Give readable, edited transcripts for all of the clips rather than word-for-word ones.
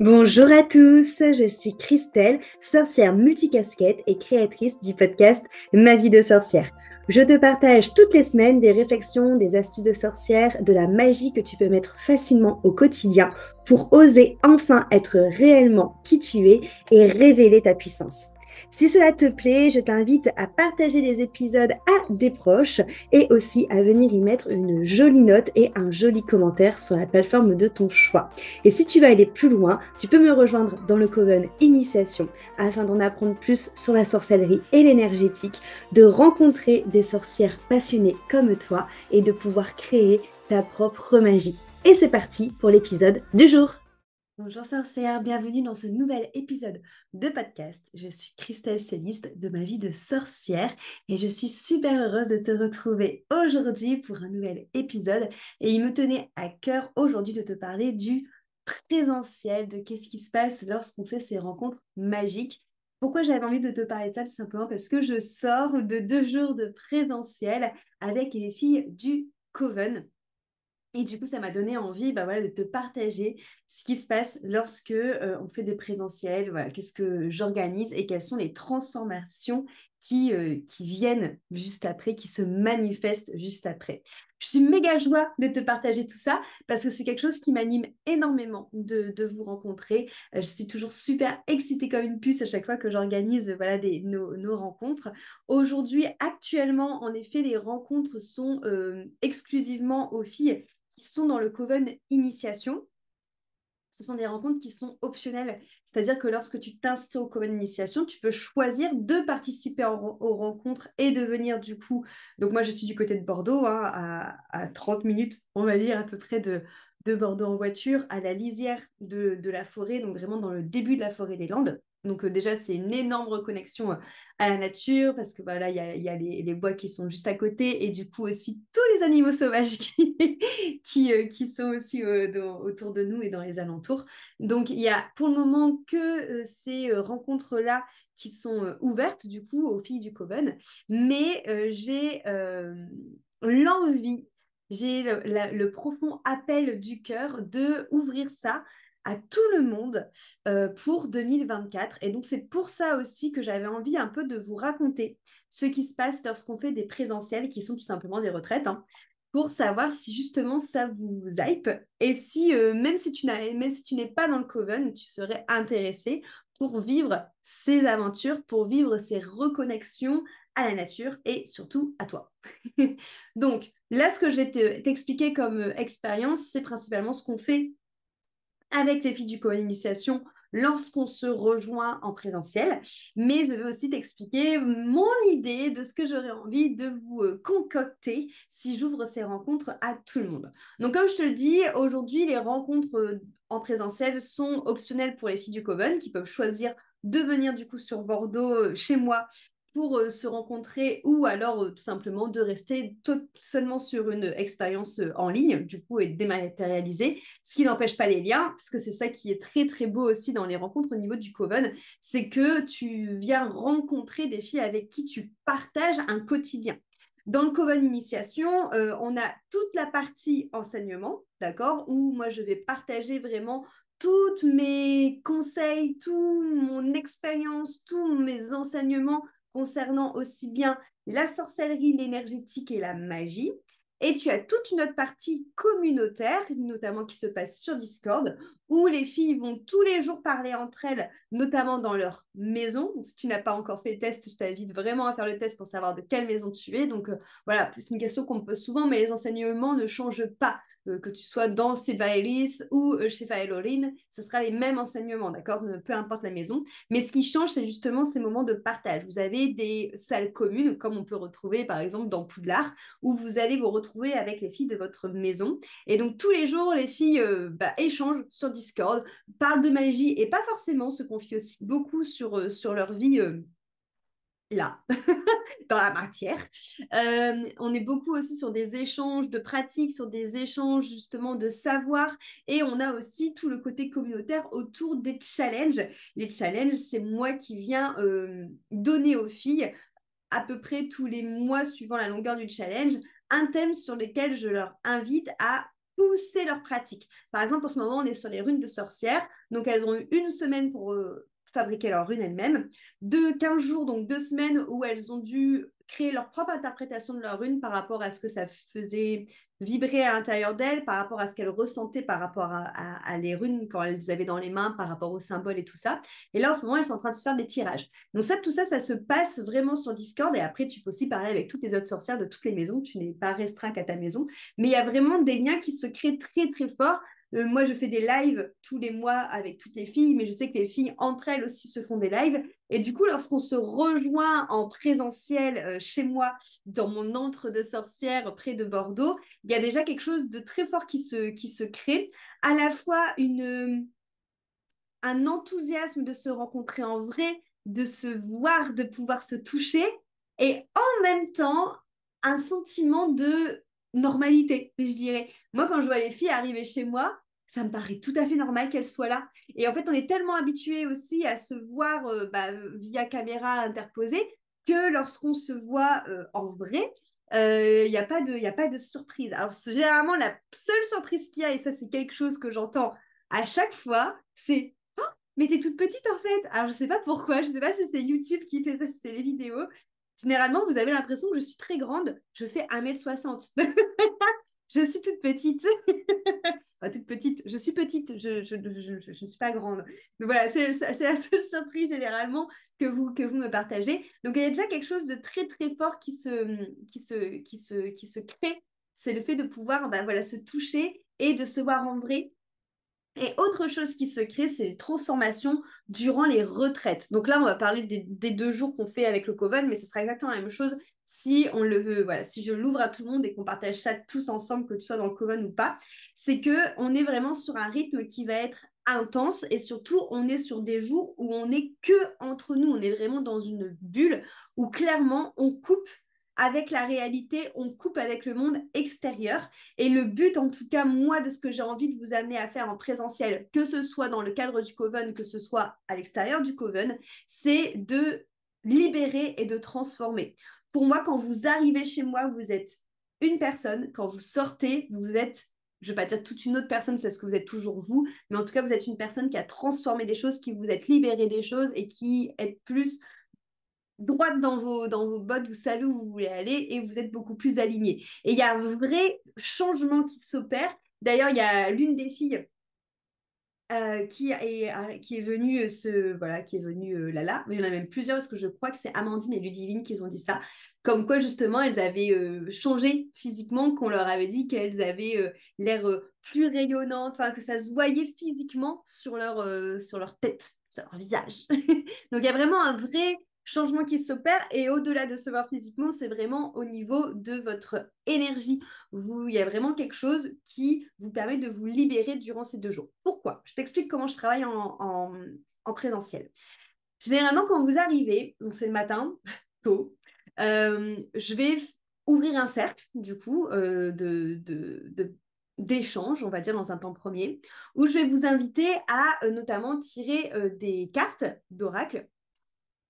Bonjour à tous, je suis Christelle, sorcière multicasquette et créatrice du podcast Ma vie de sorcière. Je te partage toutes les semaines des réflexions, des astuces de sorcière, de la magie que tu peux mettre facilement au quotidien pour oser enfin être réellement qui tu es et révéler ta puissance. Si cela te plaît, je t'invite à partager les épisodes à des proches et aussi à venir y mettre une jolie note et un joli commentaire sur la plateforme de ton choix. Et si tu veux aller plus loin, tu peux me rejoindre dans le Coven Initiation afin d'en apprendre plus sur la sorcellerie et l'énergétique, de rencontrer des sorcières passionnées comme toi et de pouvoir créer ta propre magie. Et c'est parti pour l'épisode du jour. Bonjour sorcière, bienvenue dans ce nouvel épisode de podcast. Je suis Christelle Céliste de ma vie de sorcière et je suis super heureuse de te retrouver aujourd'hui pour un nouvel épisode. Et il me tenait à cœur aujourd'hui de te parler du présentiel, de qu'est-ce qui se passe lorsqu'on fait ces rencontres magiques. Pourquoi j'avais envie de te parler de ça? Tout simplement parce que je sors de 2 jours de présentiel avec les filles du Coven. Et du coup, ça m'a donné envie voilà, de te partager ce qui se passe lorsque on fait des présentiels, voilà, qu'est-ce que j'organise et quelles sont les transformations qui viennent juste après, qui se manifestent juste après. Je suis méga joie de te partager tout ça parce que c'est quelque chose qui m'anime énormément de vous rencontrer. Je suis toujours super excitée comme une puce à chaque fois que j'organise voilà, nos rencontres. Aujourd'hui, actuellement, en effet, les rencontres sont exclusivement aux filles qui sont dans le Coven Initiation. Ce sont des rencontres qui sont optionnelles. C'est-à-dire que lorsque tu t'inscris au Coven Initiation, tu peux choisir de participer aux rencontres et de venir du coup. Donc moi, je suis du côté de Bordeaux, hein, à 30 minutes, on va dire, à peu près de Bordeaux en voiture, à la lisière de la forêt, donc vraiment dans le début de la forêt des Landes. Donc déjà, c'est une énorme reconnexion à la nature parce que voilà, il y a les bois qui sont juste à côté et du coup aussi tous les animaux sauvages qui sont aussi autour de nous et dans les alentours. Donc il y a pour le moment que ces rencontres-là qui sont ouvertes du coup aux filles du Coven, mais j'ai l'envie, j'ai le profond appel du cœur de ouvrir ça à tout le monde pour 2024. Et donc, c'est pour ça aussi que j'avais envie un peu de vous raconter ce qui se passe lorsqu'on fait des présentiels, qui sont tout simplement des retraites, hein, pour savoir si justement ça vous hype et si, même si tu n'es pas dans le Coven, tu serais intéressé pour vivre ces aventures, pour vivre ces reconnexions à la nature et surtout à toi. Donc, là, ce que je vais t'expliquer comme expérience, c'est principalement ce qu'on fait avec les filles du co-initiation lorsqu'on se rejoint en présentiel. Mais je vais aussi t'expliquer mon idée de ce que j'aurais envie de vous concocter si j'ouvre ces rencontres à tout le monde. Donc, comme je te le dis, aujourd'hui, les rencontres en présentiel sont optionnelles pour les filles du Coven qui peuvent choisir de venir du coup sur Bordeaux chez moi pour se rencontrer ou alors tout simplement de rester seulement sur une expérience en ligne, du coup, et dématérialisée, ce qui n'empêche pas les liens, parce que c'est ça qui est très très beau aussi dans les rencontres au niveau du Coven, c'est que tu viens rencontrer des filles avec qui tu partages un quotidien. Dans le Coven Initiation, on a toute la partie enseignement, d'accord, où moi je vais partager vraiment tous mes conseils, toute mon expérience, tous mes enseignements concernant aussi bien la sorcellerie, l'énergétique et la magie. Et tu as toute une autre partie communautaire, notamment qui se passe sur Discord, où les filles vont tous les jours parler entre elles, notamment dans leur maison. Donc, si tu n'as pas encore fait le test, je t'invite vraiment à faire le test pour savoir de quelle maison tu es. Donc voilà, c'est une question qu'on me pose souvent, mais les enseignements ne changent pas. Que tu sois dans Sylvaelis ou chez Faeloline, ce sera les mêmes enseignements, d'accord? Peu importe la maison. Mais ce qui change, c'est justement ces moments de partage. Vous avez des salles communes, comme on peut retrouver par exemple dans Poudlard, où vous allez vous retrouver avec les filles de votre maison. Et donc tous les jours, les filles échangent sur Discord, parlent de magie et pas forcément se confient aussi beaucoup sur leur vie là, dans la matière. On est beaucoup aussi sur des échanges de pratiques, sur des échanges justement de savoir et on a aussi tout le côté communautaire autour des challenges. Les challenges, c'est moi qui viens donner aux filles à peu près tous les mois suivant la longueur du challenge, un thème sur lequel je leur invite à pousser leur pratique. Par exemple, en ce moment, on est sur les runes de sorcières. Donc, elles ont eu une semaine pour fabriquer leurs runes elles-mêmes. 15 jours, donc 2 semaines où elles ont dû créer leur propre interprétation de leurs runes par rapport à ce que ça faisait vibrer à l'intérieur d'elles, par rapport à ce qu'elles ressentaient par rapport à les runes quand elles les avaient dans les mains, par rapport aux symboles et tout ça. Et là, en ce moment, elles sont en train de se faire des tirages. Donc ça, tout ça, ça se passe vraiment sur Discord. Et après, tu peux aussi parler avec toutes les autres sorcières de toutes les maisons. Tu n'es pas restreint qu'à ta maison. Mais il y a vraiment des liens qui se créent très, très forts. Moi, je fais des lives tous les mois avec toutes les filles, mais je sais que les filles, entre elles aussi, se font des lives. Et du coup, lorsqu'on se rejoint en présentiel chez moi, dans mon antre de sorcière près de Bordeaux, il y a déjà quelque chose de très fort qui se crée. À la fois un enthousiasme de se rencontrer en vrai, de se voir, de pouvoir se toucher, et en même temps, un sentiment de normalité, je dirais. Moi, quand je vois les filles arriver chez moi, ça me paraît tout à fait normal qu'elles soient là. Et en fait, on est tellement habitués aussi à se voir via caméra interposée que lorsqu'on se voit en vrai, il n'y a pas y a pas de surprise. Alors, généralement, la seule surprise qu'il y a, et ça, c'est quelque chose que j'entends à chaque fois, c'est mais t'es toute petite en fait. Alors, je sais pas pourquoi, je sais pas si c'est YouTube qui fait ça, si c'est les vidéos. Généralement, vous avez l'impression que je suis très grande. Je fais 1,60 m. Je suis toute petite. Enfin, toute petite. Je suis petite. Je ne suis pas grande. Donc voilà, c'est la seule surprise généralement que vous me partagez. Donc il y a déjà quelque chose de très très fort qui se crée. C'est le fait de pouvoir voilà, se toucher et de se voir en vrai. Et autre chose qui se crée, c'est les transformations durant les retraites. Donc là, on va parler des 2 jours qu'on fait avec le Coven, mais ce sera exactement la même chose si on le veut. Voilà, si je l'ouvre à tout le monde et qu'on partage ça tous ensemble, que tu sois dans le Coven ou pas, c'est que on est vraiment sur un rythme qui va être intense et surtout on est sur des jours où on n'est que entre nous, on est vraiment dans une bulle où clairement on coupe avec la réalité, on coupe avec le monde extérieur. Et le but, en tout cas, moi, de ce que j'ai envie de vous amener à faire en présentiel, que ce soit dans le cadre du Coven, que ce soit à l'extérieur du Coven, c'est de libérer et de transformer. Pour moi, quand vous arrivez chez moi, vous êtes une personne. Quand vous sortez, vous êtes, je ne vais pas dire toute une autre personne, parce que vous êtes toujours vous, mais en tout cas, vous êtes une personne qui a transformé des choses, qui vous êtes libéré des choses et qui est plus droite dans vos bottes, vous savez où vous voulez aller et vous êtes beaucoup plus aligné. Et il y a un vrai changement qui s'opère. D'ailleurs, il y a l'une des filles qui est venue voilà, qui est venue Lala, mais il y en a même plusieurs parce que je crois que c'est Amandine et Ludivine qui ont dit ça, comme quoi justement elles avaient changé physiquement, qu'on leur avait dit qu'elles avaient l'air plus rayonnantes, enfin que ça se voyait physiquement sur leur tête, sur leur visage. Donc il y a vraiment un vrai changement qui s'opère et au-delà de se voir physiquement, c'est vraiment au niveau de votre énergie. Il y a vraiment quelque chose qui vous permet de vous libérer durant ces 2 jours. Pourquoi? Je t'explique comment je travaille en présentiel. Généralement, quand vous arrivez, donc c'est le matin, tôt, je vais ouvrir un cercle, du coup, d'échange, on va dire, dans un temps premier, où je vais vous inviter à notamment tirer des cartes d'oracle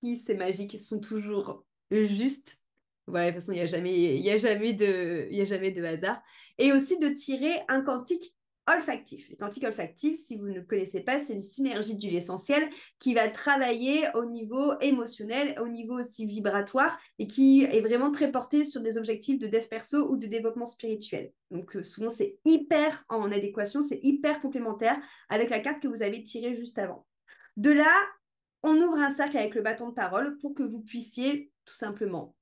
qui, c'est magique, sont toujours justes. Ouais, de toute façon, il y a jamais de hasard. Et aussi de tirer un quantique olfactif. Le quantique olfactif, si vous ne connaissez pas, c'est une synergie d'huile essentielle qui va travailler au niveau émotionnel, au niveau aussi vibratoire et qui est vraiment très porté sur des objectifs de dev perso ou de développement spirituel. Donc souvent, c'est hyper en adéquation, c'est hyper complémentaire avec la carte que vous avez tirée juste avant. De là, on ouvre un cercle avec le bâton de parole pour que vous puissiez tout simplement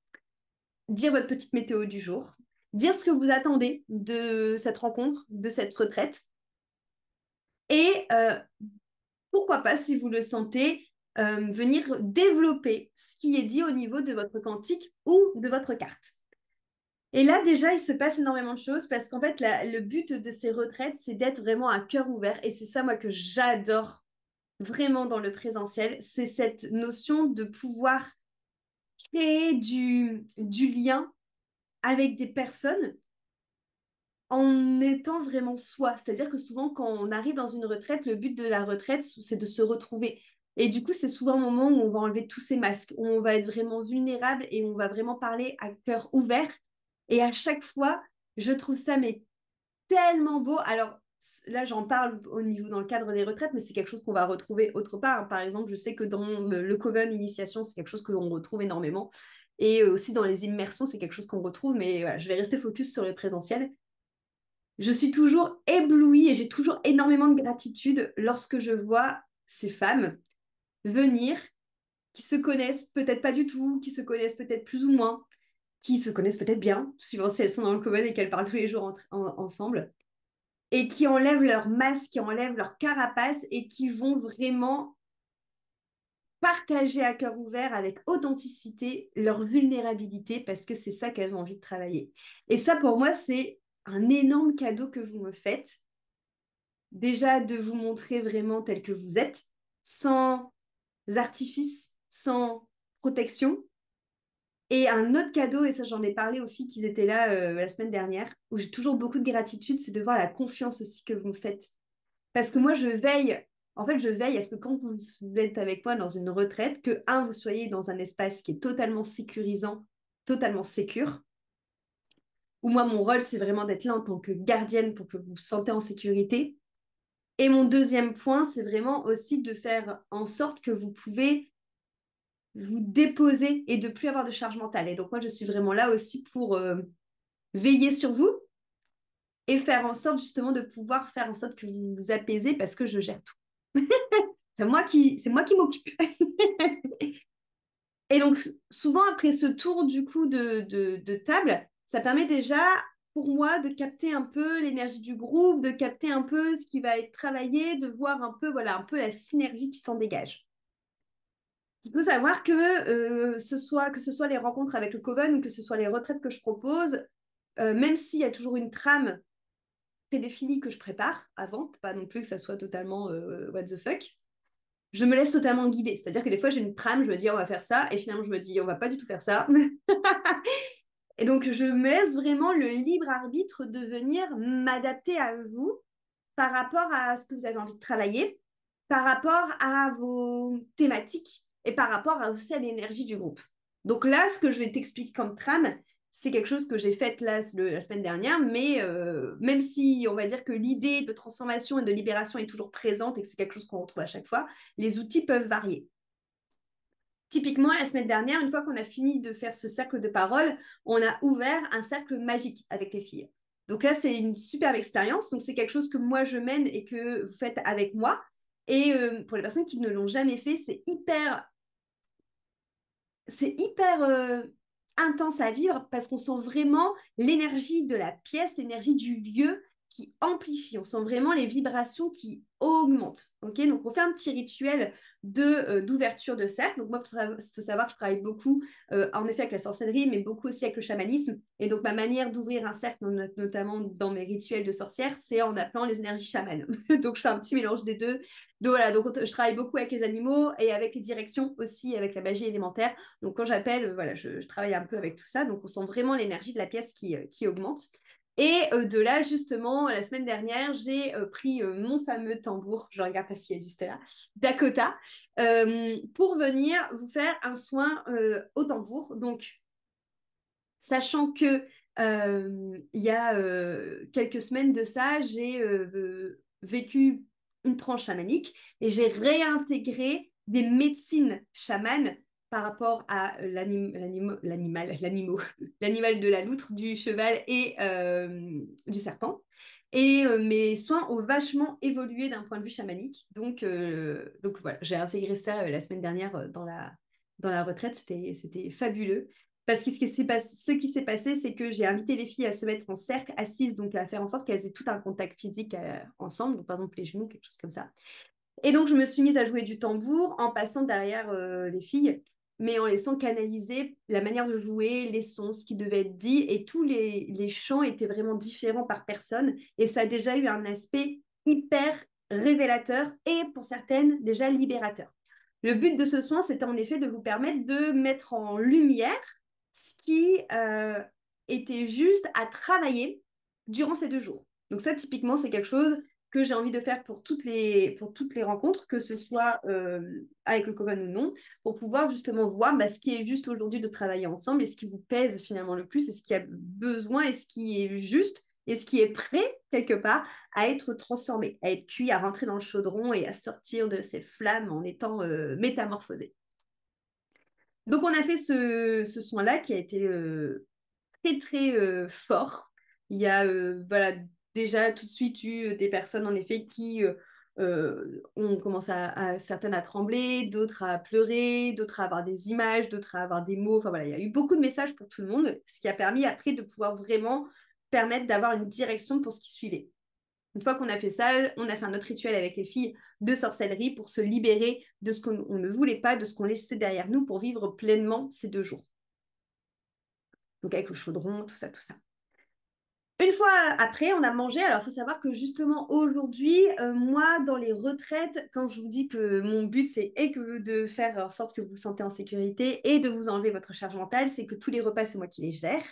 dire votre petite météo du jour, dire ce que vous attendez de cette rencontre, de cette retraite, et pourquoi pas, si vous le sentez, venir développer ce qui est dit au niveau de votre quantique ou de votre carte. Et là, déjà, il se passe énormément de choses parce qu'en fait, le but de ces retraites, c'est d'être vraiment à cœur ouvert. Et c'est ça, moi, que j'adore vraiment dans le présentiel. C'est cette notion de pouvoir créer du lien avec des personnes en étant vraiment soi. C'est-à-dire que souvent, quand on arrive dans une retraite, le but de la retraite, c'est de se retrouver. Et du coup, c'est souvent un moment où on va enlever tous ces masques, où on va être vraiment vulnérable et on va vraiment parler à cœur ouvert. Et à chaque fois, je trouve ça mais tellement beau. Alors là, j'en parle au niveau dans le cadre des retraites, mais c'est quelque chose qu'on va retrouver autre part. Par exemple, je sais que dans le Coven Initiation, c'est quelque chose que l'on retrouve énormément. Et aussi dans les immersions, c'est quelque chose qu'on retrouve, mais voilà, je vais rester focus sur les présentiels. Je suis toujours éblouie et j'ai toujours énormément de gratitude lorsque je vois ces femmes venir, qui se connaissent peut-être pas du tout, qui se connaissent peut-être plus ou moins, qui se connaissent peut-être bien, suivant si elles sont dans le Coven et qu'elles parlent tous les jours ensemble, et qui enlèvent leur masque, qui enlèvent leur carapace et qui vont vraiment partager à cœur ouvert avec authenticité leur vulnérabilité parce que c'est ça qu'elles ont envie de travailler. Et ça, pour moi, c'est un énorme cadeau que vous me faites. Déjà, de vous montrer vraiment tel que vous êtes, sans artifice, sans protection. Et un autre cadeau, et ça j'en ai parlé aux filles qui étaient là la semaine dernière, où j'ai toujours beaucoup de gratitude, c'est de voir la confiance aussi que vous me faites. Parce que moi, je veille, en fait, je veille à ce que quand vous êtes avec moi dans une retraite, que, un, vous soyez dans un espace qui est totalement sécurisant, totalement sécure, où moi, mon rôle, c'est vraiment d'être là en tant que gardienne pour que vous vous sentez en sécurité. Et mon deuxième point, c'est vraiment aussi de faire en sorte que vous pouvez vous déposer et de plus avoir de charge mentale. Et donc, moi, je suis vraiment là aussi pour veiller sur vous et faire en sorte justement de pouvoir faire en sorte que vous vous apaisez parce que je gère tout. C'est moi qui m'occupe. Et donc, souvent, après ce tour du coup de table, ça permet déjà pour moi de capter un peu l'énergie du groupe, de capter un peu ce qui va être travaillé, de voir un peu, voilà, un peu la synergie qui s'en dégage. Il faut savoir que, que ce soit les rencontres avec le Coven ou que ce soit les retraites que je propose, même s'il y a toujours une trame prédéfinie que je prépare avant, pas non plus que ça soit totalement what the fuck, je me laisse totalement guider. C'est-à-dire que des fois, j'ai une trame, je me dis, on va faire ça, et finalement, je me dis, on va pas du tout faire ça. Et donc, je me laisse vraiment le libre arbitre de venir m'adapter à vous par rapport à ce que vous avez envie de travailler, par rapport à vos thématiques et par rapport aussi à l'énergie du groupe. Donc là, ce que je vais t'expliquer comme trame, c'est quelque chose que j'ai fait la semaine dernière, mais même si on va dire que l'idée de transformation et de libération est toujours présente et que c'est quelque chose qu'on retrouve à chaque fois, les outils peuvent varier. Typiquement, la semaine dernière, une fois qu'on a fini de faire ce cercle de parole, on a ouvert un cercle magique avec les filles. Donc là, c'est une superbe expérience. Donc c'est quelque chose que moi, je mène et que vous faites avec moi. Et pour les personnes qui ne l'ont jamais fait, c'est hyper intense à vivre parce qu'on sent vraiment l'énergie de la pièce, l'énergie du lieu qui amplifie. On sent vraiment les vibrations qui augmentent. Okay, donc, on fait un petit rituel d'ouverture de cercle. Donc, moi, il faut savoir que je travaille beaucoup, en effet, avec la sorcellerie, mais beaucoup aussi avec le chamanisme. Et donc, ma manière d'ouvrir un cercle, notamment dans mes rituels de sorcière, c'est en appelant les énergies chamanes. Donc, je fais un petit mélange des deux. Donc, voilà, donc, je travaille beaucoup avec les animaux et avec les directions aussi, avec la magie élémentaire. Donc, quand j'appelle, voilà, je travaille un peu avec tout ça. Donc, on sent vraiment l'énergie de la pièce qui augmente. Et de là, justement, la semaine dernière, j'ai pris mon fameux tambour, je regarde pas si elle est juste là, Dakota, pour venir vous faire un soin au tambour. Donc, sachant que il y a quelques semaines de ça, j'ai vécu une tranche chamanique et j'ai réintégré des médecines chamanes par rapport à l'animal de la loutre, du cheval et du serpent. Et mes soins ont vachement évolué d'un point de vue chamanique. Donc voilà, j'ai intégré ça la semaine dernière dans la retraite. C'était fabuleux. Parce que ce qui s'est passé, c'est que j'ai invité les filles à se mettre en cercle, assises, donc à faire en sorte qu'elles aient tout un contact physique ensemble, donc par exemple les genoux, quelque chose comme ça. Et donc je me suis mise à jouer du tambour en passant derrière les filles, mais en laissant canaliser la manière de jouer, les sons, ce qui devait être dit, et tous les chants étaient vraiment différents par personne, et ça a déjà eu un aspect hyper révélateur et pour certaines déjà libérateur. Le but de ce soin, c'était en effet de vous permettre de mettre en lumière ce qui était juste à travailler durant ces 2 jours. Donc ça, typiquement, c'est quelque chose que j'ai envie de faire pour toutes les rencontres, que ce soit avec le Coven ou non, pour pouvoir justement voir ce qui est juste aujourd'hui de travailler ensemble et ce qui vous pèse finalement le plus et ce qui a besoin et ce qui est juste et ce qui est prêt, quelque part, à être transformé, à être cuit, à rentrer dans le chaudron et à sortir de ses flammes en étant métamorphosé. Donc, on a fait ce soin-là qui a été très, très fort. Il y a voilà, déjà tout de suite eu des personnes, en effet, qui ont commencé certaines à trembler, d'autres à pleurer, d'autres à avoir des images, d'autres à avoir des mots. Enfin, voilà, il y a eu beaucoup de messages pour tout le monde, ce qui a permis après de pouvoir vraiment permettre d'avoir une direction pour ce qui suivait. Une fois qu'on a fait ça, on a fait un autre rituel avec les filles de sorcellerie pour se libérer de ce qu'on ne voulait pas, de ce qu'on laissait derrière nous pour vivre pleinement ces 2 jours. Donc avec le chaudron, tout ça, tout ça. Une fois après, on a mangé. Alors, il faut savoir que justement aujourd'hui, moi, dans les retraites, quand je vous dis que mon but, c'est et que de faire en sorte que vous vous sentez en sécurité et de vous enlever votre charge mentale, c'est que tous les repas, c'est moi qui les gère.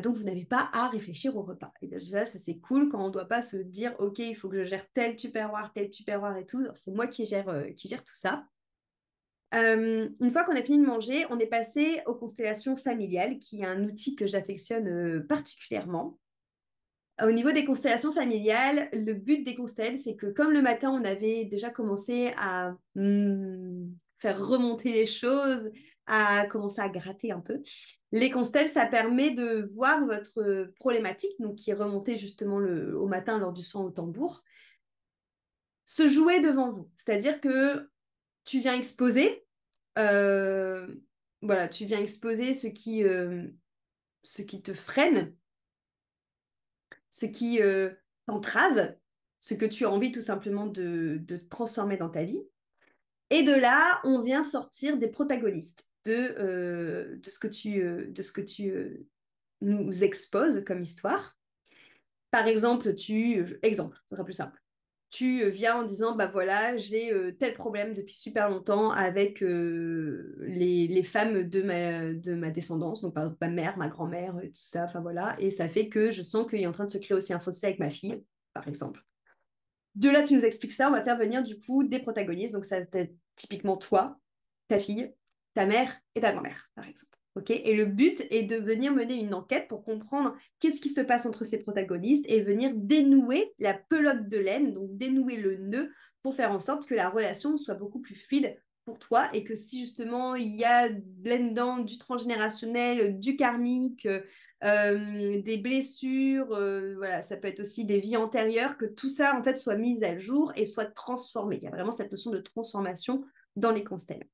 Donc, vous n'avez pas à réfléchir au repas. Et déjà, ça, c'est cool quand on ne doit pas se dire, OK, il faut que je gère tel tupperware et tout. C'est moi qui gère tout ça. Une fois qu'on a fini de manger, on est passé aux constellations familiales, qui est un outil que j'affectionne particulièrement. Au niveau des constellations familiales, le but des constelles, c'est que comme le matin, on avait déjà commencé à faire remonter les choses, à commencer à gratter un peu, les constelles, ça permet de voir votre problématique, donc qui est remontée justement au matin lors du son au tambour, se jouer devant vous. C'est-à-dire que tu viens exposer, euh, voilà, tu viens exposer ce qui te freine, ce qui t'entrave, ce que tu as envie tout simplement de transformer dans ta vie. Et de là, on vient sortir des protagonistes de ce que tu nous exposes comme histoire. Par exemple, exemple, ce sera plus simple. Tu viens en disant, bah voilà, j'ai tel problème depuis super longtemps avec les femmes de ma descendance, donc par exemple ma mère, ma grand-mère, tout ça, enfin voilà, et ça fait que je sens qu'il est en train de se créer aussi un fossé avec ma fille, par exemple. De là, tu nous expliques ça, on va faire venir du coup des protagonistes, donc ça va être typiquement toi, ta fille, ta mère et ta grand-mère, par exemple. Okay, et le but est de venir mener une enquête pour comprendre qu'est-ce qui se passe entre ces protagonistes et venir dénouer la pelote de laine, donc dénouer le nœud pour faire en sorte que la relation soit beaucoup plus fluide pour toi et que si justement il y a là-dedans du transgénérationnel, du karmique, des blessures, voilà, ça peut être aussi des vies antérieures, que tout ça en fait soit mis à jour et soit transformé. Il y a vraiment cette notion de transformation dans les constellations.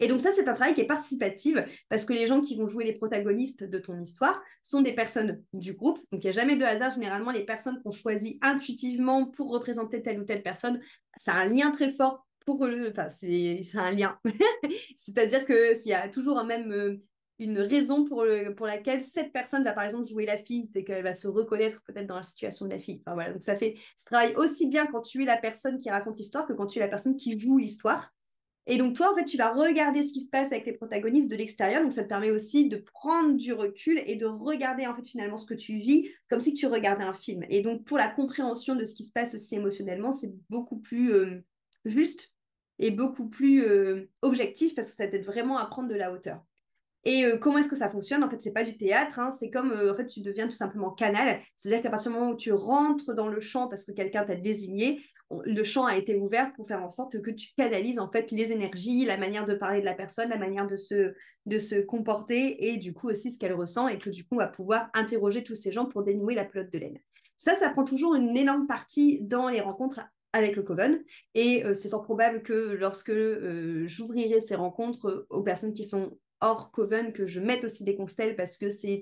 Et donc ça, c'est un travail qui est participatif parce que les gens qui vont jouer les protagonistes de ton histoire sont des personnes du groupe. Donc il n'y a jamais de hasard. Généralement, les personnes qu'on choisit intuitivement pour représenter telle ou telle personne, ça a un lien très fort pour eux. Enfin, c'est un lien. C'est-à-dire que s'il y a toujours même une raison pour laquelle cette personne va par exemple jouer la fille, c'est qu'elle va se reconnaître peut-être dans la situation de la fille. Enfin, voilà. Donc ça fait ce travail aussi bien quand tu es la personne qui raconte l'histoire que quand tu es la personne qui joue l'histoire. Et donc, toi, en fait, tu vas regarder ce qui se passe avec les protagonistes de l'extérieur. Donc, ça te permet aussi de prendre du recul et de regarder, en fait, finalement, ce que tu vis comme si tu regardais un film. Et donc, pour la compréhension de ce qui se passe aussi émotionnellement, c'est beaucoup plus juste et beaucoup plus objectif parce que ça t'aide vraiment à prendre de la hauteur. Et comment est-ce que ça fonctionne? En fait, c'est pas du théâtre, hein, c'est comme en fait, tu deviens tout simplement canal. C'est-à-dire qu'à partir du moment où tu rentres dans le champ parce que quelqu'un t'a désigné, le champ a été ouvert pour faire en sorte que tu canalises en fait les énergies, la manière de parler de la personne, la manière de se comporter et du coup aussi ce qu'elle ressent et que du coup on va pouvoir interroger tous ces gens pour dénouer la pelote de laine. Ça prend toujours une énorme partie dans les rencontres avec le Coven et c'est fort probable que lorsque j'ouvrirai ces rencontres aux personnes qui sont hors Coven, que je mette aussi des constelles parce que c'est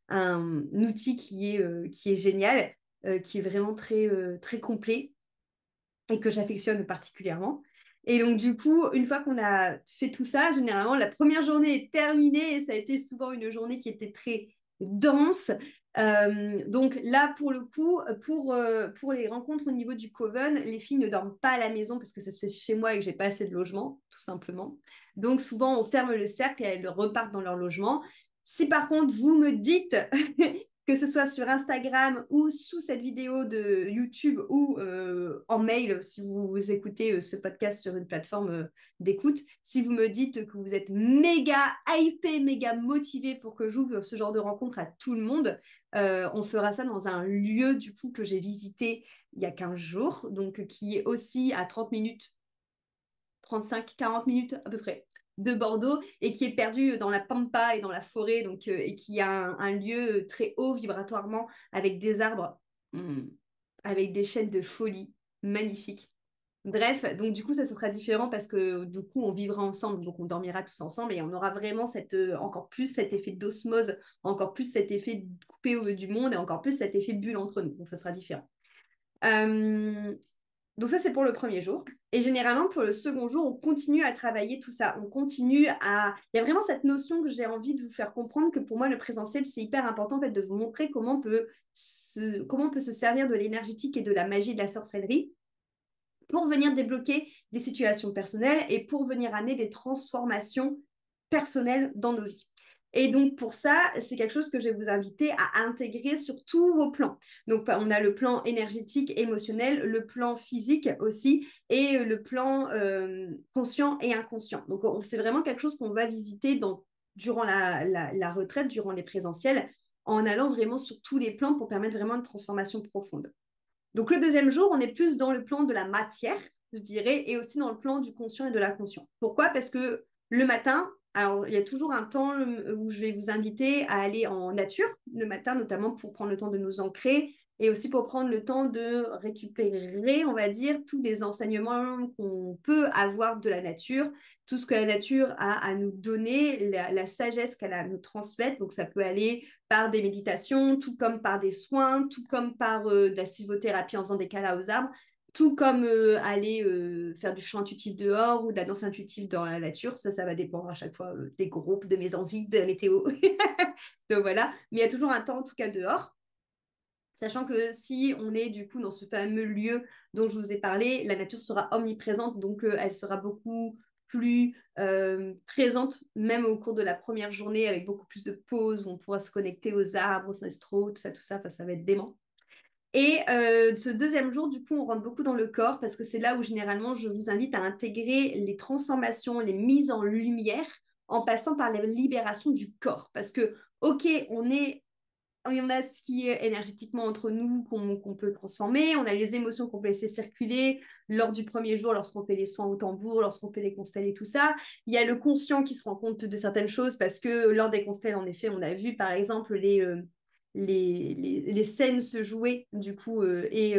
un outil qui est génial, qui est vraiment très, très complet et que j'affectionne particulièrement. Et donc, du coup, une fois qu'on a fait tout ça, généralement, la première journée est terminée et ça a été souvent une journée qui était très dense. Donc là, pour le coup, pour les rencontres au niveau du Coven, les filles ne dorment pas à la maison parce que ça se fait chez moi et que j'ai pas assez de logement, tout simplement. Donc souvent, on ferme le cercle et elles repartent dans leur logement. Si par contre, vous me dites que ce soit sur Instagram ou sous cette vidéo de YouTube ou en mail, si vous écoutez ce podcast sur une plateforme d'écoute, si vous me dites que vous êtes méga hypé, méga motivé pour que j'ouvre ce genre de rencontre à tout le monde, on fera ça dans un lieu du coup que j'ai visité il y a 15 jours, donc qui est aussi à 30 minutes, 35-40 minutes à peu près de Bordeaux et qui est perdu dans la pampa et dans la forêt, donc, et qui a un lieu très haut vibratoirement avec des arbres, avec des chênes de folie magnifiques. Bref, donc du coup, ça sera différent parce que du coup, on vivra ensemble, donc on dormira tous ensemble et on aura vraiment encore plus cet effet d'osmose, encore plus cet effet de coupé au du monde et encore plus cet effet bulle entre nous. Donc ça sera différent. Euh, donc ça, c'est pour le premier jour. Et généralement, pour le second jour, on continue à travailler tout ça. On continue à... Il y a vraiment cette notion que j'ai envie de vous faire comprendre que pour moi, le présentiel, c'est hyper important en fait, de vous montrer comment on peut se servir de l'énergétique et de la magie de la sorcellerie pour venir débloquer des situations personnelles et pour venir amener des transformations personnelles dans nos vies. Et donc, pour ça, c'est quelque chose que je vais vous inviter à intégrer sur tous vos plans. Donc, on a le plan énergétique, émotionnel, le plan physique aussi, et le plan conscient et inconscient. Donc, c'est vraiment quelque chose qu'on va visiter durant la retraite, durant les présentiels, en allant vraiment sur tous les plans pour permettre vraiment une transformation profonde. Donc, le deuxième jour, on est plus dans le plan de la matière, je dirais, et aussi dans le plan du conscient et de l'inconscient. Pourquoi? Parce que le matin, alors il y a toujours un temps où je vais vous inviter à aller en nature, le matin, notamment pour prendre le temps de nous ancrer et aussi pour prendre le temps de récupérer, on va dire, tous les enseignements qu'on peut avoir de la nature, tout ce que la nature a à nous donner, la sagesse qu'elle a à nous transmettre. Donc, ça peut aller par des méditations, tout comme par des soins, tout comme par de la sylvothérapie en faisant des câlins aux arbres, tout comme aller faire du chant intuitif dehors ou de la danse intuitive dans la nature. Ça va dépendre à chaque fois des groupes, de mes envies, de la météo. Donc voilà, mais il y a toujours un temps en tout cas dehors. Sachant que si on est du coup dans ce fameux lieu dont je vous ai parlé, la nature sera omniprésente, donc elle sera beaucoup plus présente, même au cours de la première journée, avec beaucoup plus de pauses où on pourra se connecter aux arbres, aux ancestraux, tout ça, enfin, ça va être dément. Et ce deuxième jour, du coup, on rentre beaucoup dans le corps parce que c'est là où généralement je vous invite à intégrer les transformations, les mises en lumière en passant par la libération du corps. Parce que, ok, on a ce qui est énergétiquement entre nous qu'on peut transformer, on a les émotions qu'on peut laisser circuler lors du premier jour, lorsqu'on fait les soins au tambour, lorsqu'on fait les constelles et tout ça. Il y a le conscient qui se rend compte de certaines choses parce que lors des constelles, en effet, on a vu par exemple les scènes se jouer du coup et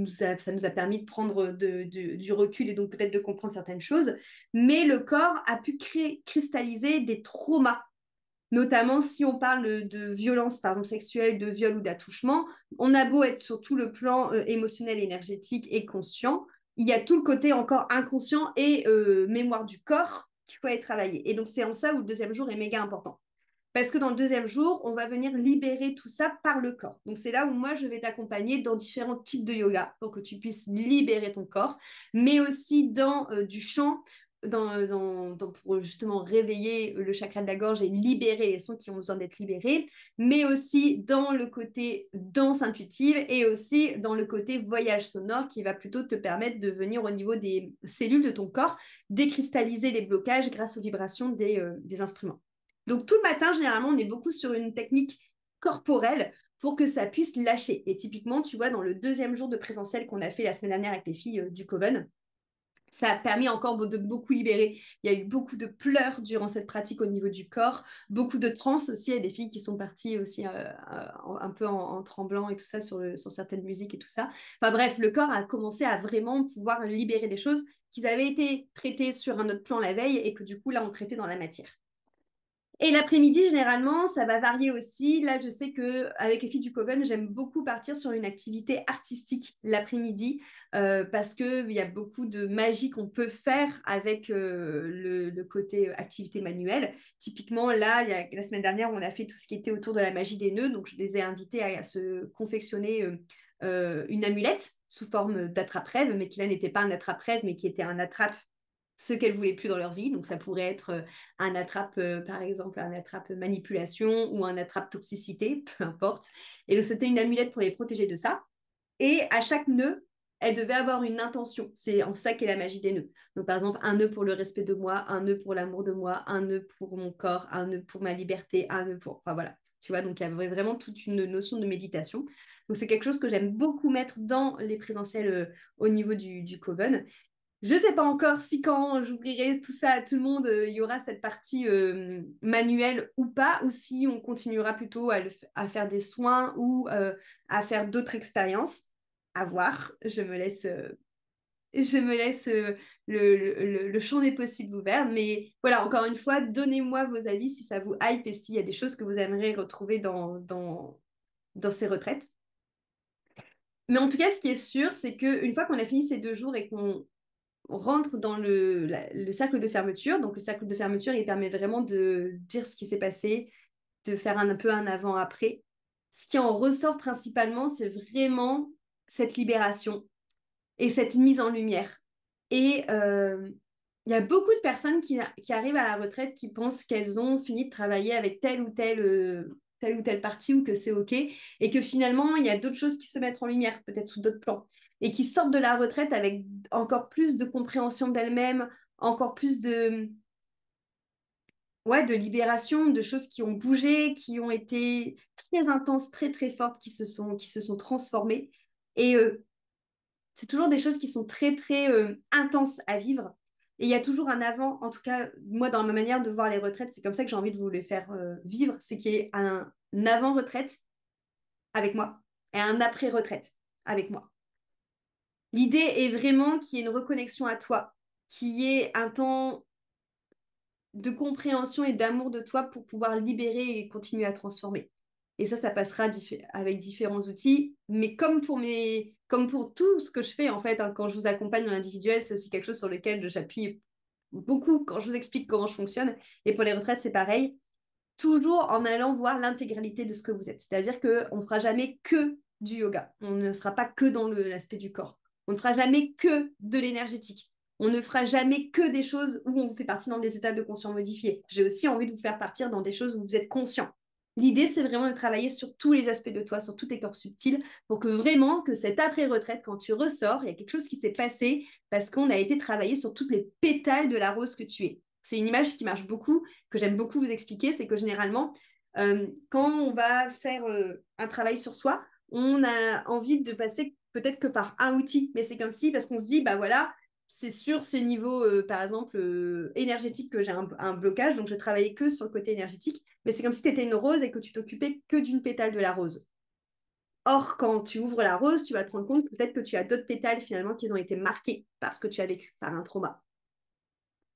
ça nous a permis de prendre du recul et donc peut-être de comprendre certaines choses. Mais le corps a pu cristalliser des traumas, notamment si on parle de violence, par exemple sexuelle, de viol ou d'attouchement. On a beau être sur tout le plan émotionnel, énergétique et conscient, il y a tout le côté encore inconscient et mémoire du corps qu'il faut aller travailler. Et donc c'est en ça où le deuxième jour est méga important. Parce que dans le deuxième jour, on va venir libérer tout ça par le corps. Donc c'est là où moi, je vais t'accompagner dans différents types de yoga pour que tu puisses libérer ton corps, mais aussi dans du chant, pour justement réveiller le chakra de la gorge et libérer les sons qui ont besoin d'être libérés, mais aussi dans le côté danse intuitive et aussi dans le côté voyage sonore qui va plutôt te permettre de venir au niveau des cellules de ton corps, décristalliser les blocages grâce aux vibrations des instruments. Donc tout le matin, généralement, on est beaucoup sur une technique corporelle pour que ça puisse lâcher. Et typiquement, tu vois, dans le deuxième jour de présentiel qu'on a fait la semaine dernière avec les filles du Coven, ça a permis encore de beaucoup libérer. Il y a eu beaucoup de pleurs durant cette pratique au niveau du corps, beaucoup de transe aussi. Il y a des filles qui sont parties aussi un peu en tremblant et tout ça sur certaines musiques et tout ça. Enfin bref, le corps a commencé à vraiment pouvoir libérer des choses qui avaient été traitées sur un autre plan la veille et que du coup là on traitait dans la matière. Et l'après-midi, généralement, ça va varier aussi. Là, je sais que avec les filles du Coven, j'aime beaucoup partir sur une activité artistique l'après-midi parce qu'il y a beaucoup de magie qu'on peut faire avec le côté activité manuelle. Typiquement, là, la semaine dernière, on a fait tout ce qui était autour de la magie des nœuds. Donc, je les ai invités à se confectionner une amulette sous forme d'attrape-rêve, mais qui là n'était pas un attrape-rêve, mais qui était un attrape ce qu'elles voulaient plus dans leur vie. Donc, ça pourrait être un attrape, par exemple, un attrape manipulation ou un attrape toxicité, peu importe. Et donc, c'était une amulette pour les protéger de ça. Et à chaque nœud, elle devait avoir une intention. C'est en ça qu'est la magie des nœuds. Donc, par exemple, un nœud pour le respect de moi, un nœud pour l'amour de moi, un nœud pour mon corps, un nœud pour ma liberté, un nœud pour... Enfin, voilà. Tu vois, donc il y avait vraiment toute une notion de méditation. Donc, c'est quelque chose que j'aime beaucoup mettre dans les présentiels au niveau du Coven. Je ne sais pas encore si quand j'ouvrirai tout ça à tout le monde, il y aura cette partie manuelle ou pas, ou si on continuera plutôt à faire des soins ou à faire d'autres expériences. À voir. Je me laisse le champ des possibles ouvert. Mais voilà, encore une fois, donnez-moi vos avis si ça vous hype et s'il y a des choses que vous aimeriez retrouver dans ces retraites. Mais en tout cas, ce qui est sûr, c'est qu'une fois qu'on a fini ces 2 jours et qu'on rentre dans le cercle de fermeture. Donc, le cercle de fermeture, il permet vraiment de dire ce qui s'est passé, de faire un peu un avant-après. Ce qui en ressort principalement, c'est vraiment cette libération et cette mise en lumière. Et il y a beaucoup de personnes qui arrivent à la retraite qui pensent qu'elles ont fini de travailler avec telle ou telle partie ou que c'est OK et que finalement, il y a d'autres choses qui se mettent en lumière, peut-être sous d'autres plans, et qui sortent de la retraite avec encore plus de compréhension d'elles-mêmes, encore plus ouais, de libération, de choses qui ont bougé, qui ont été très intenses, très très fortes, qui se sont transformées. Et c'est toujours des choses qui sont très, très intenses à vivre. Et il y a toujours un avant, en tout cas, moi, dans ma manière de voir les retraites, c'est comme ça que j'ai envie de vous les faire vivre, c'est qu'il y ait un avant-retraite avec moi et un après-retraite avec moi. L'idée est vraiment qu'il y ait une reconnexion à toi, qu'il y ait un temps de compréhension et d'amour de toi pour pouvoir libérer et continuer à transformer. Et ça passera avec différents outils. Mais comme pour tout ce que je fais, en fait, hein, quand je vous accompagne dans l'individuel, c'est aussi quelque chose sur lequel j'appuie beaucoup quand je vous explique comment je fonctionne. Et pour les retraites, c'est pareil. Toujours en allant voir l'intégralité de ce que vous êtes. C'est-à-dire qu'on ne fera jamais que du yoga. On ne sera pas que dans l'aspect du corps. On ne fera jamais que de l'énergétique. On ne fera jamais que des choses où on vous fait partie dans des états de conscience modifiés. J'ai aussi envie de vous faire partir dans des choses où vous êtes conscient. L'idée, c'est vraiment de travailler sur tous les aspects de toi, sur tous tes corps subtils, pour que vraiment, que cette après-retraite, quand tu ressors, il y a quelque chose qui s'est passé parce qu'on a été travaillé sur toutes les pétales de la rose que tu es. C'est une image qui marche beaucoup, que j'aime beaucoup vous expliquer, c'est que généralement, quand on va faire un travail sur soi, on a envie de passer peut-être que par un outil, mais c'est comme si, parce qu'on se dit, bah voilà, c'est sur ces niveaux, par exemple, énergétiques que j'ai un blocage, donc je travaillais que sur le côté énergétique, mais c'est comme si tu étais une rose et que tu t'occupais que d'une pétale de la rose. Or, quand tu ouvres la rose, tu vas te rendre compte peut-être que tu as d'autres pétales finalement qui ont été marqués par ce que tu as vécu, par un trauma.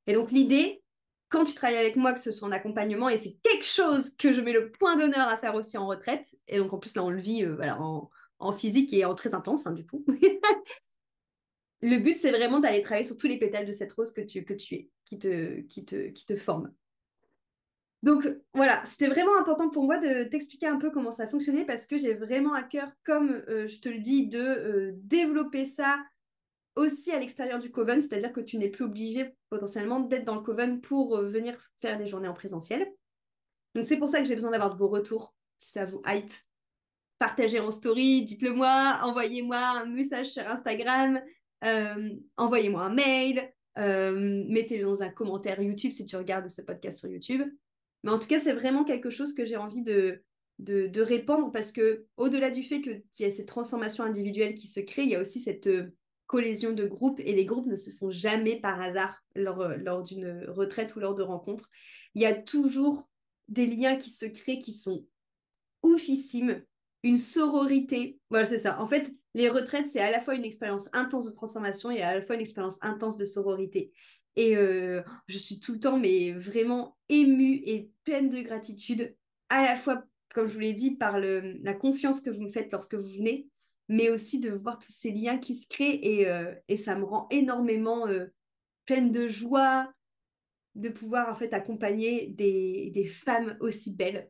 Et donc l'idée, quand tu travailles avec moi, que ce soit en accompagnement, et c'est quelque chose que je mets le point d'honneur à faire aussi en retraite, et donc en plus là on le vit voilà, en physique et en très intense du coup, le but, c'est vraiment d'aller travailler sur tous les pétales de cette rose que tu es, qui te forme. Donc voilà, c'était vraiment important pour moi de t'expliquer un peu comment ça fonctionnait parce que j'ai vraiment à cœur, comme je te le dis, de développer ça aussi à l'extérieur du Coven, c'est-à-dire que tu n'es plus obligé potentiellement d'être dans le Coven pour venir faire des journées en présentiel. Donc c'est pour ça que j'ai besoin d'avoir de vos retours, si ça vous hype. Partagez en story, dites-le moi, envoyez-moi un message sur Instagram, envoyez-moi un mail, mettez-le dans un commentaire YouTube si tu regardes ce podcast sur YouTube. Mais en tout cas, c'est vraiment quelque chose que j'ai envie de répandre parce que au-delà du fait qu'il y a cette transformation individuelle qui se crée, il y a aussi cette cohésion de groupe et les groupes ne se font jamais par hasard lors d'une retraite ou lors de rencontres. Il y a toujours des liens qui se créent qui sont oufissime, une sororité. Voilà, c'est ça. En fait, les retraites, c'est à la fois une expérience intense de transformation et à la fois une expérience intense de sororité. Et je suis tout le temps, mais vraiment émue et pleine de gratitude, à la fois, comme je vous l'ai dit, par la confiance que vous me faites lorsque vous venez, mais aussi de voir tous ces liens qui se créent et ça me rend énormément pleine de joie de pouvoir en fait accompagner des femmes aussi belles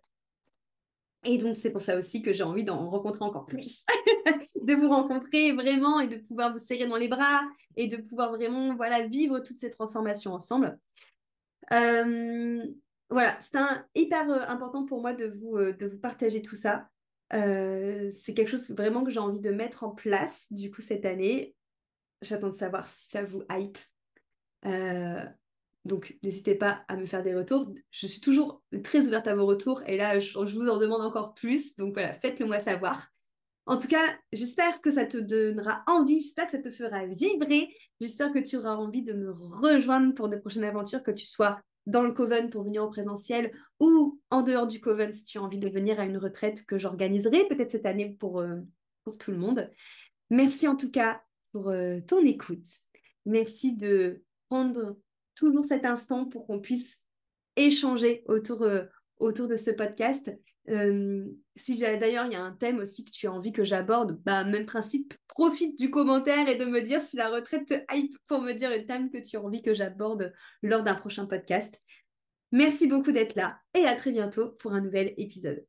et donc, c'est pour ça aussi que j'ai envie d'en rencontrer encore plus, de vous rencontrer vraiment et de pouvoir vous serrer dans les bras et de pouvoir vraiment voilà, vivre toutes ces transformations ensemble. Euh, voilà, c'est hyper important pour moi de vous partager tout ça. C'est quelque chose vraiment que j'ai envie de mettre en place du coup cette année. J'attends de savoir si ça vous hype. Euh, donc, n'hésitez pas à me faire des retours. Je suis toujours très ouverte à vos retours et là, je vous en demande encore plus. Donc voilà, faites-le moi savoir. En tout cas, j'espère que ça te donnera envie, j'espère que ça te fera vibrer, j'espère que tu auras envie de me rejoindre pour de prochaines aventures, que tu sois dans le Coven pour venir au présentiel ou en dehors du Coven si tu as envie de venir à une retraite que j'organiserai peut-être cette année pour tout le monde. Merci en tout cas pour ton écoute. Merci de prendre toujours cet instant pour qu'on puisse échanger autour de ce podcast. Si d'ailleurs il y a un thème aussi que tu as envie que j'aborde, bah, même principe, profite du commentaire et de me dire si la retraite te hype pour me dire le thème que tu as envie que j'aborde lors d'un prochain podcast. Merci beaucoup d'être là et à très bientôt pour un nouvel épisode.